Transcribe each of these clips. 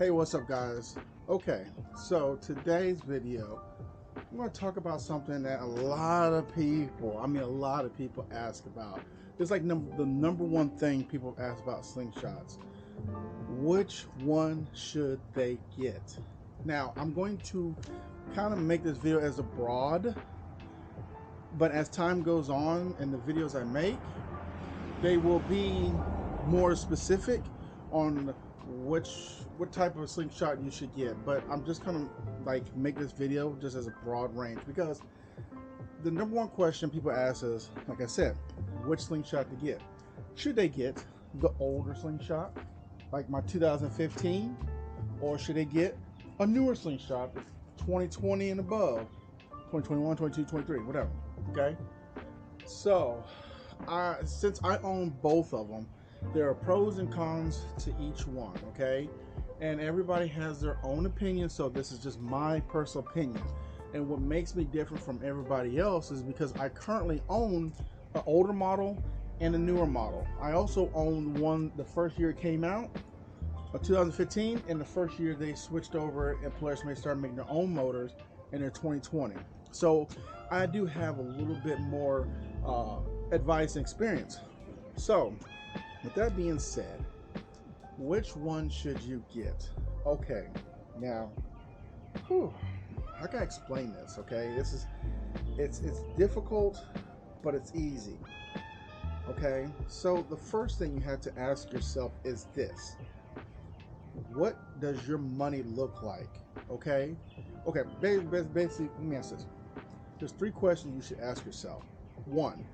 Hey, what's up guys? Okay, so today's video, I'm going to talk about something that a lot of people ask about. It's like the number one thing people ask about slingshots. Which one should they get? Now, I'm going to kind of make this video as a broad, but as time goes on and the videos I make, they will be more specific on what type of slingshot you should get. But I'm just gonna like make this video just as a broad range, because the number one question people ask is, like I said, which slingshot to get. Should they get the older slingshot like my 2015, or should they get a newer slingshot, 2020 and above, 2021, 22, 23, whatever? Okay, so since I own both of them, there are pros and cons to each one, okay? And everybody has their own opinion, so this is just my personal opinion. And what makes me different from everybody else is because I currently own an older model and a newer model. I also own one the first year it came out, 2015, and the first year they switched over and players may start making their own motors in their 2020. So I do have a little bit more advice and experience. So with that being said, which one should you get? Okay, now, I gotta explain this. Okay, it's difficult, but it's easy. Okay, so the first thing you have to ask yourself is this: what does your money look like? Okay, basically, let me ask this. There's three questions you should ask yourself. One,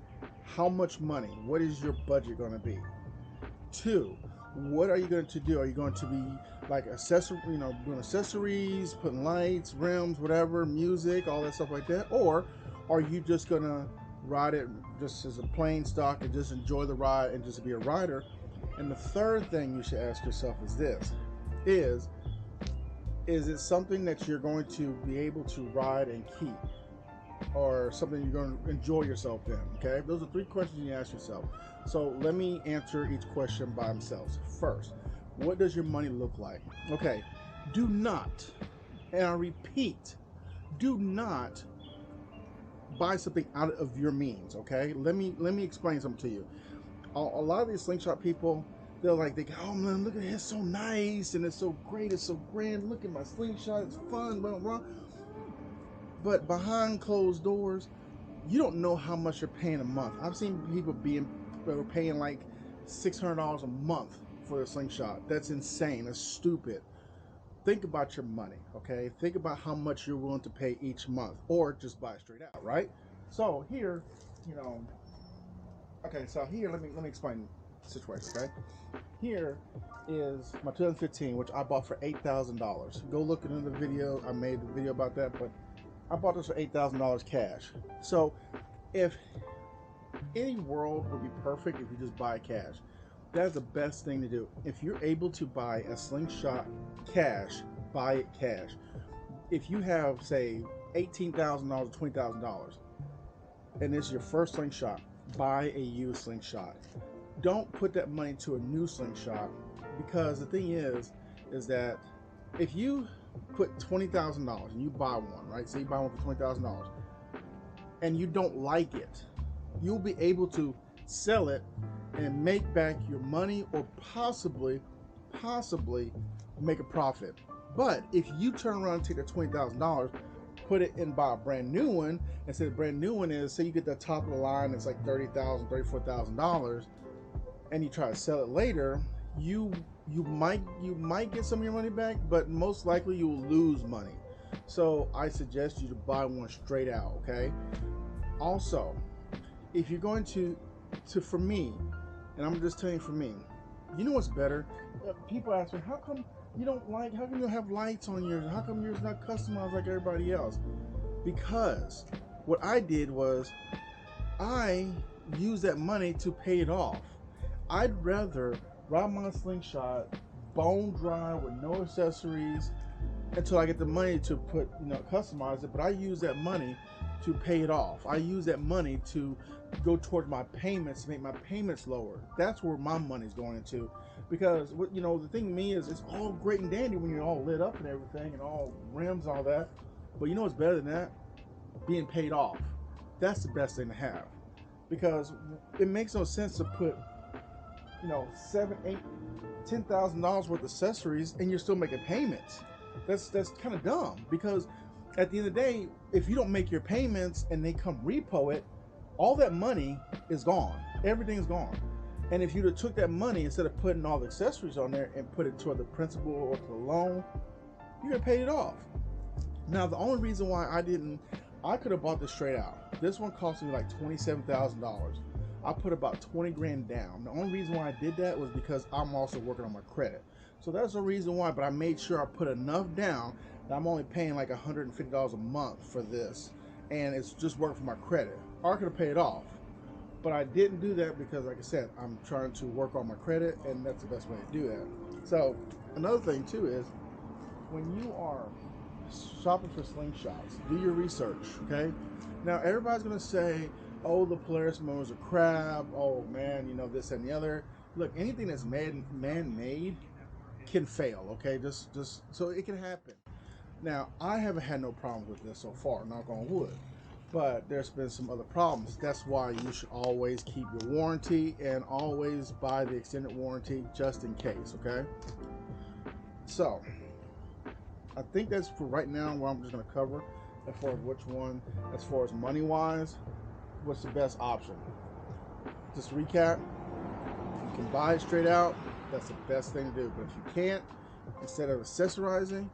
how much money? What is your budget going to be? Two, what are you going to do? Are you going to be like doing accessories, putting lights, rims, whatever, music, all that stuff like that? Or are you just going to ride it just as a plain stock and just enjoy the ride and just be a rider? And the third thing you should ask yourself is this: is it something that you're going to be able to ride and keep, or something you're going to enjoy yourself in? Okay, those are three questions you ask yourself. So let me answer each question by themselves. First, what does your money look like? Okay, do not, and I repeat, do not buy something out of your means. Okay, let me explain something to you. A lot of these slingshot people, they're like, oh man, look at it, it's so nice and it's so great, it's so grand, look at my slingshot, it's fun, blah, blah, blah. But behind closed doors, you don't know how much you're paying a month. I've seen people paying like $600 a month for a slingshot. That's insane. That's stupid. Think about your money, okay? Think about how much you're willing to pay each month, or just buy it straight out, right? So here, so here, let me explain the situation, okay? Here is my 2015, which I bought for $8,000. Go look at another video. I made a video about that, but I bought this for $8,000 cash. So if any world would be perfect if you just buy cash, that's the best thing to do. If you're able to buy a slingshot cash, buy it cash. If you have, say, $18,000 or $20,000 and this is your first slingshot, buy a used slingshot. Don't put that money to a new slingshot, because the thing is that if you put $20,000 and you buy one, right? Say you buy one for $20,000 and you don't like it, you'll be able to sell it and make back your money, or possibly make a profit. But if you turn around and take the $20,000, put it and buy a brand new one, and say the brand new one is, say you get the top of the line, it's like $30,000, $34,000, and you try to sell it later, you might get some of your money back, but most likely you will lose money. So I suggest you to buy one straight out, okay? Also, if you're going to for me, and I'm just telling you, for me, you know what's better? People ask me, how come you don't have lights on yours? How come yours not customized like everybody else? Because what I did was I used that money to pay it off. I'd rather ride my slingshot bone dry with no accessories until I get the money to customize it. But I use that money to pay it off. I use that money to go towards my payments, to make my payments lower. That's where my money's going into. Because what the thing to me is, it's all great and dandy when you're all lit up and everything and all rims and all that. But you know what's better than that? Being paid off. That's the best thing to have. Because it makes no sense to put, seven, eight, $10,000 worth of accessories and you're still making payments. That's kind of dumb, because at the end of the day, if you don't make your payments and they come repo it, all that money is gone. Everything's gone. And if you'd have took that money, instead of putting all the accessories on there, and put it toward the principal or to the loan, you could have paid it off. Now, the only reason why I could have bought this straight out. This one cost me like $27,000. I put about 20 grand down. The only reason why I did that was because I'm also working on my credit. So that's the reason why, but I made sure I put enough down that I'm only paying like $150 a month for this. And it's just working for my credit. Or I could have paid it off. But I didn't do that because, like I said, I'm trying to work on my credit, and that's the best way to do that. So another thing too is, when you are shopping for slingshots, do your research, okay? Now everybody's gonna say, oh, the Polaris motors are crap, oh man, this and the other. Look, anything that's man-made can fail, okay? Just so it can happen. Now, I haven't had no problem with this so far, knock on wood, but there's been some other problems. That's why you should always keep your warranty and always buy the extended warranty just in case, okay? So I think that's for right now what I'm just going to cover as far as which one, as far as money wise, what's the best option. Just to recap, you can buy it straight out, that's the best thing to do. But if you can't, instead of accessorizing,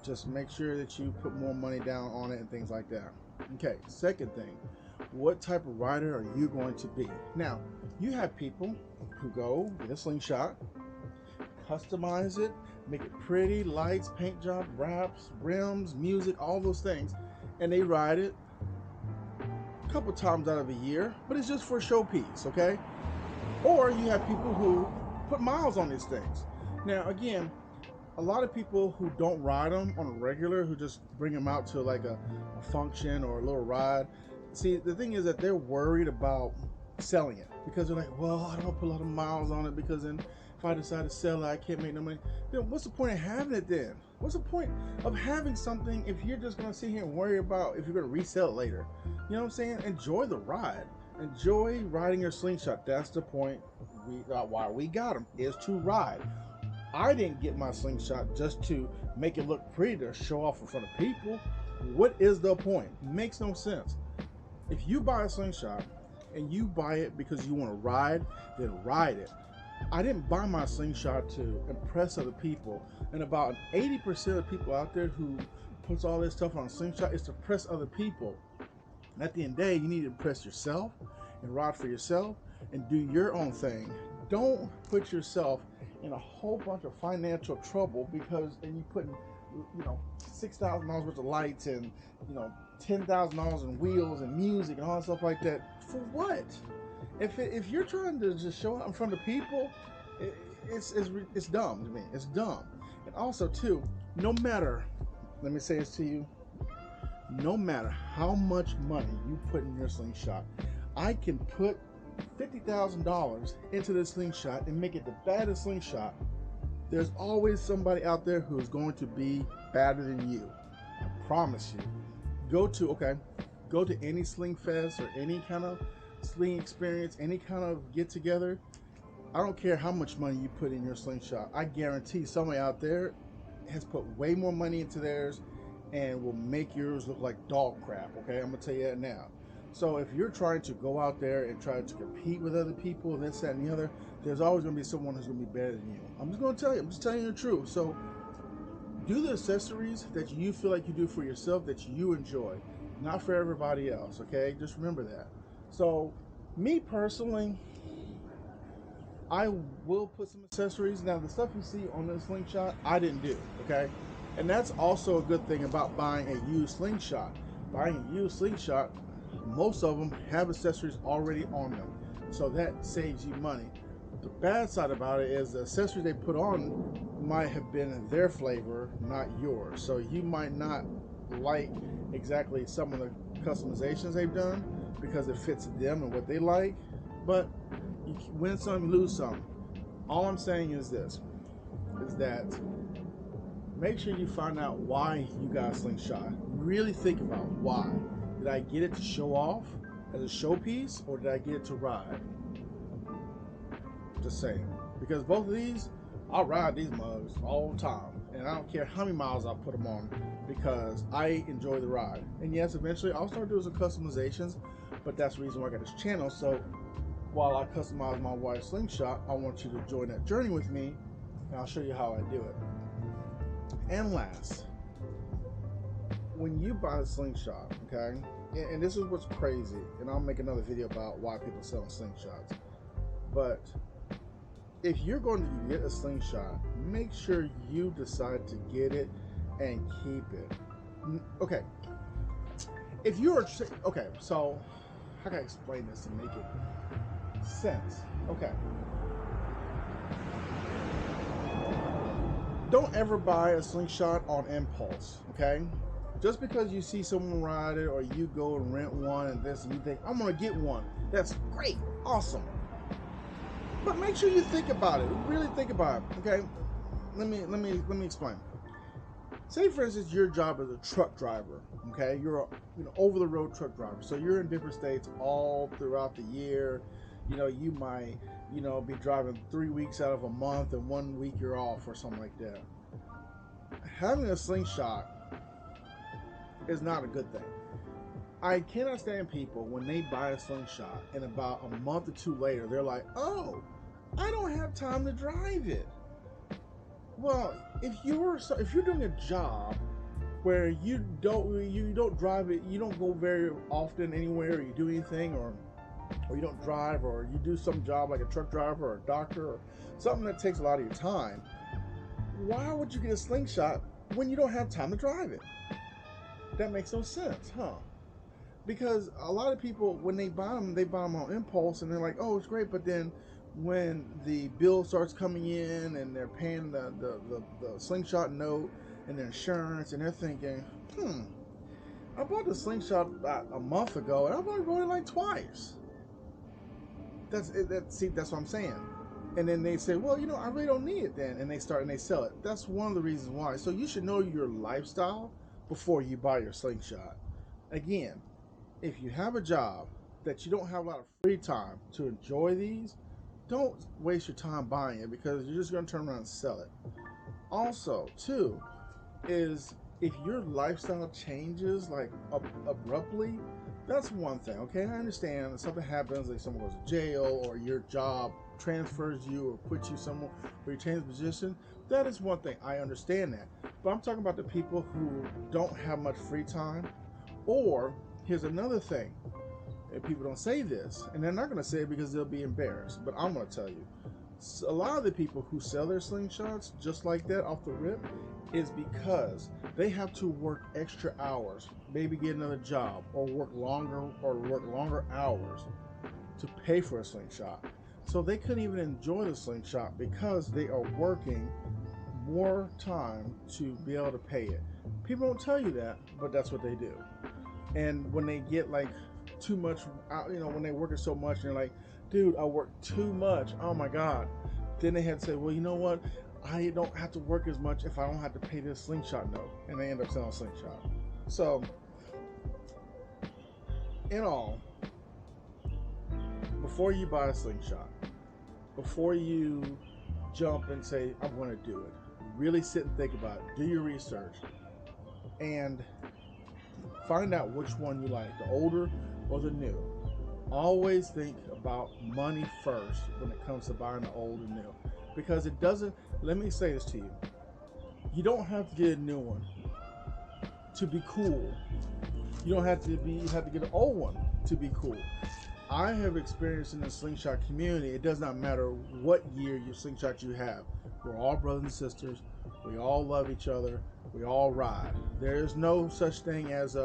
just make sure that you put more money down on it and things like that. Okay, second thing, what type of rider are you going to be? Now, you have people who go get a slingshot, customize it, make it pretty, lights, paint job, wraps, rims, music, all those things, and they ride it a couple times out of a year, but it's just for a showpiece, okay? Or you have people who put miles on these things. Now, again, a lot of people who don't ride them on a regular, who just bring them out to like a function or a little ride. See, the thing is that they're worried about selling it, because they're like, well, I don't want to put a lot of miles on it, because then if I decide to sell it, I can't make no money. Then what's the point of having it then? What's the point of having something if you're just going to sit here and worry about if you're going to resell it later? You know what I'm saying? Enjoy the ride. Enjoy riding your slingshot. That's the point why we got them, is to ride. I didn't get my slingshot just to make it look pretty, to show off in front of people. What is the point? Makes no sense. If you buy a slingshot and you buy it because you want to ride, then ride it. I didn't buy my slingshot to impress other people. And about 80% of people out there who puts all this stuff on a slingshot is to impress other people. And at the end of the day, you need to impress yourself and ride for yourself and do your own thing. Don't put yourself in a whole bunch of financial trouble because then you put $6,000 worth of lights and $10,000 in wheels and music and all that stuff like that. For what? If you're trying to just show up in front of people, it's dumb to me. It's dumb. And also too, no matter, let me say this to you, no matter how much money you put in your slingshot, I can put $50,000 into this slingshot and make it the baddest slingshot. There's always somebody out there who is going to be better than you. I promise you. Go to any sling fest or any kind of sling experience, any kind of get together. I don't care how much money you put in your slingshot. I guarantee somebody out there has put way more money into theirs and will make yours look like dog crap. Okay, I'm gonna tell you that now. So if you're trying to go out there and try to compete with other people and this, that, and the other, there's always going to be someone who's going to be better than you. I'm just going to tell you. I'm just telling you the truth. So do the accessories that you feel like you do for yourself, that you enjoy, not for everybody else, okay? Just remember that. So me personally, I will put some accessories. Now, the stuff you see on this slingshot, I didn't do, okay? And that's also a good thing about buying a used slingshot. Buying a used slingshot, most of them have accessories already on them, so that saves you money. The bad side about it is the accessories they put on might have been their flavor, not yours, so you might not like exactly some of the customizations they've done because it fits them and what they like. But you win some, you lose some. All I'm saying is this, is that make sure you find out why you got a slingshot. Really think about why. Did I get it to show off as a showpiece, or did I get it to ride? Just saying. Because both of these, I'll ride these mugs all the time. And I don't care how many miles I put them on because I enjoy the ride. And yes, eventually I'll start doing some customizations, but that's the reason why I got this channel. So while I customize my wife's slingshot, I want you to join that journey with me, and I'll show you how I do it. And last, when you buy a slingshot, okay, and this is what's crazy, and I'll make another video about why people sell slingshots, but if you're going to get a slingshot, make sure you decide to get it and keep it. Okay, if you're, okay, so how can I explain this to make it sense? Okay, don't ever buy a slingshot on impulse, okay? Just because you see someone ride it or you go and rent one and this and you think, I'm gonna get one, that's great, awesome. But make sure you think about it, really think about it, okay? Let me explain. Say for instance your job is a truck driver, okay? You're a over the road truck driver. So you're in different states all throughout the year. You might, be driving 3 weeks out of a month and 1 week you're off or something like that. Having a slingshot is not a good thing. I cannot stand people when they buy a slingshot and about a month or two later they're like, oh, I don't have time to drive it. Well, if you're doing a job where you don't drive it, you don't go very often anywhere, or you do anything, or you don't drive, or you do some job like a truck driver or a doctor or something that takes a lot of your time, why would you get a slingshot when you don't have time to drive it? That makes no sense, huh? Because a lot of people, when they buy them on impulse, and they're like, oh, it's great, but then when the bill starts coming in and they're paying the slingshot note and their insurance, and they're thinking, I bought the slingshot about a month ago and I've only rode it like twice. See, that's what I'm saying. And then they say, well, I really don't need it then, and they sell it. That's one of the reasons why. So you should know your lifestyle before you buy your slingshot. Again, if you have a job that you don't have a lot of free time to enjoy these, don't waste your time buying it, because you're just going to turn around and sell it. Also, too, is if your lifestyle changes like abruptly, that's one thing, okay? I understand if something happens, like someone goes to jail or your job transfers you or puts you somewhere or you change position, that is one thing. I understand that. But I'm talking about the people who don't have much free time. Or here's another thing, and people don't say this, and they're not going to say it because they'll be embarrassed, but I'm going to tell you, a lot of the people who sell their slingshots just like that off the rip is because they have to work extra hours, maybe get another job, or work longer hours to pay for a slingshot. So they couldn't even enjoy the slingshot because they are working more time to be able to pay it. People don't tell you that, but that's what they do. And when they get like too much, when they work it so much and they're like, dude, I work too much, oh my god, then they had to say, well, you know what, I don't have to work as much if I don't have to pay this slingshot note, and they end up selling a slingshot. So in all, before you buy a slingshot, before you jump and say, I'm going to do it, really sit and think about it, do your research, and find out which one you like, the older or the new. Always think about money first when it comes to buying the old and new, because it doesn't, let me say this to you, you don't have to get a new one to be cool. You have to get an old one to be cool. I have experienced in the slingshot community, it does not matter what year your slingshot you have. We're all brothers and sisters. We all love each other. We all ride. There is no such thing as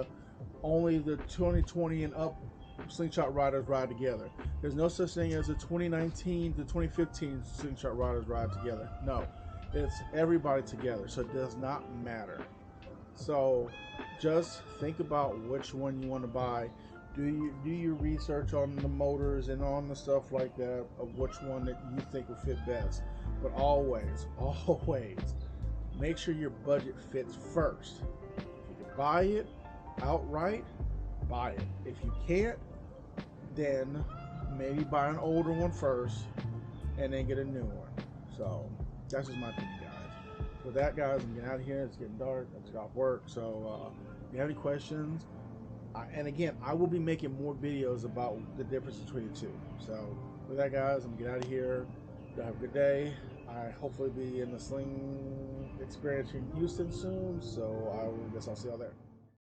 only the 2020 and up slingshot riders ride together. There's no such thing as the 2019 to 2015 slingshot riders ride together. No, it's everybody together, so it does not matter. So just think about which one you want to buy. Do your research on the motors and on the stuff like that of which one that you think will fit best. But always, always make sure your budget fits first. If you can buy it outright, buy it. If you can't, then maybe buy an older one first and then get a new one. So that's just my opinion, guys. With that, guys, I'm getting out of here. It's getting dark. I just got off work. So if you have any questions, and again, I will be making more videos about the difference between the two. So with that, guys, I'm gonna get out of here. Have a good day. I hopefully be in the Sling experience in Houston soon. So I guess I'll see y'all there.